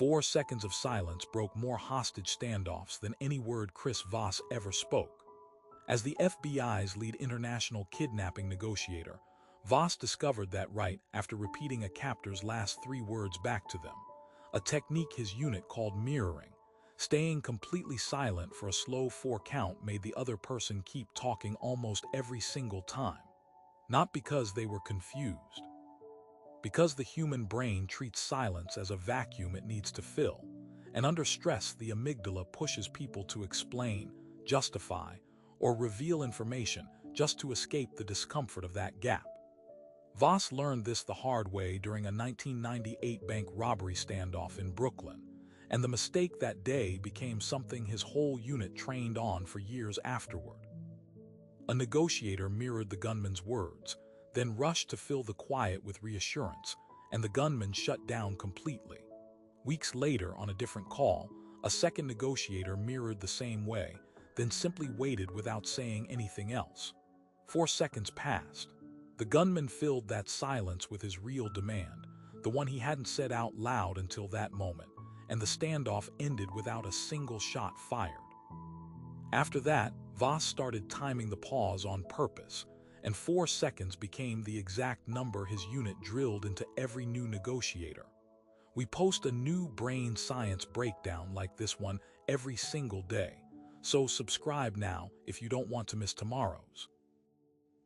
4 seconds of silence broke more hostage standoffs than any word Chris Voss ever spoke. As the FBI's lead international kidnapping negotiator, Voss discovered that right after repeating a captor's last 3 words back to them, a technique his unit called mirroring. Staying completely silent for a slow 4 count made the other person keep talking almost every single time. Not because they were confused. Because the human brain treats silence as a vacuum it needs to fill, and under stress the amygdala pushes people to explain, justify, or reveal information just to escape the discomfort of that gap. Voss learned this the hard way during a 1998 bank robbery standoff in Brooklyn, and the mistake that day became something his whole unit trained on for years afterward. A negotiator mirrored the gunman's words, then rushed to fill the quiet with reassurance, and the gunman shut down completely. Weeks later, on a different call, a second negotiator mirrored the same way, then simply waited without saying anything else. 4 seconds passed. The gunman filled that silence with his real demand, the one he hadn't said out loud until that moment, and the standoff ended without a single shot fired. After that, Voss started timing the pause on purpose, and 4 seconds became the exact number his unit drilled into every new negotiator. We post a new brain science breakdown like this one every single day, so subscribe now if you don't want to miss tomorrow's.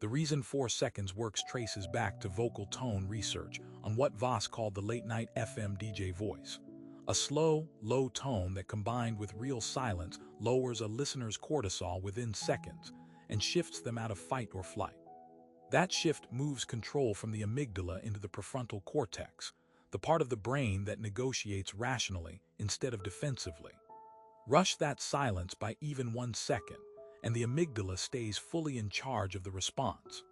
The reason 4 seconds works traces back to vocal tone research on what Voss called the late-night FM DJ voice. A slow, low tone that combined with real silence lowers a listener's cortisol within seconds and shifts them out of fight or flight. That shift moves control from the amygdala into the prefrontal cortex, the part of the brain that negotiates rationally instead of defensively. Rush that silence by even 1 second, and the amygdala stays fully in charge of the response.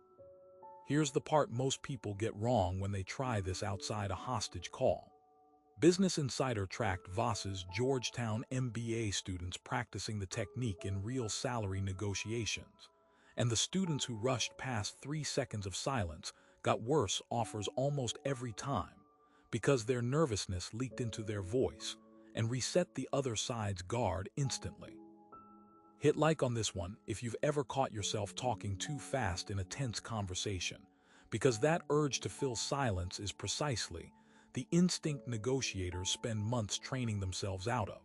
Here's the part most people get wrong when they try this outside a hostage call. Business Insider tracked Voss's Georgetown MBA students practicing the technique in real salary negotiations, and the students who rushed past 3 seconds of silence got worse offers almost every time because their nervousness leaked into their voice and reset the other side's guard instantly. Hit like on this one if you've ever caught yourself talking too fast in a tense conversation, because that urge to fill silence is precisely the instinct negotiators spend months training themselves out of.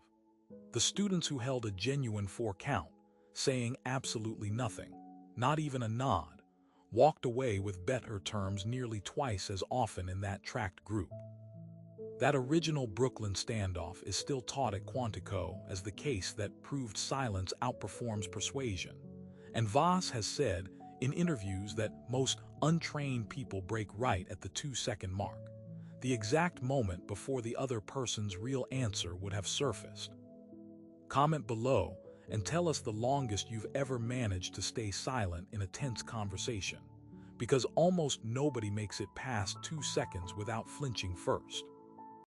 The students who held a genuine 4 count, saying absolutely nothing, not even a nod, walked away with better terms nearly twice as often in that tracked group. That original Brooklyn standoff is still taught at Quantico as the case that proved silence outperforms persuasion. And Voss has said in interviews that most untrained people break right at the 2-second mark, the exact moment before the other person's real answer would have surfaced. Comment below and tell us the longest you've ever managed to stay silent in a tense conversation, because almost nobody makes it past 2 seconds without flinching first.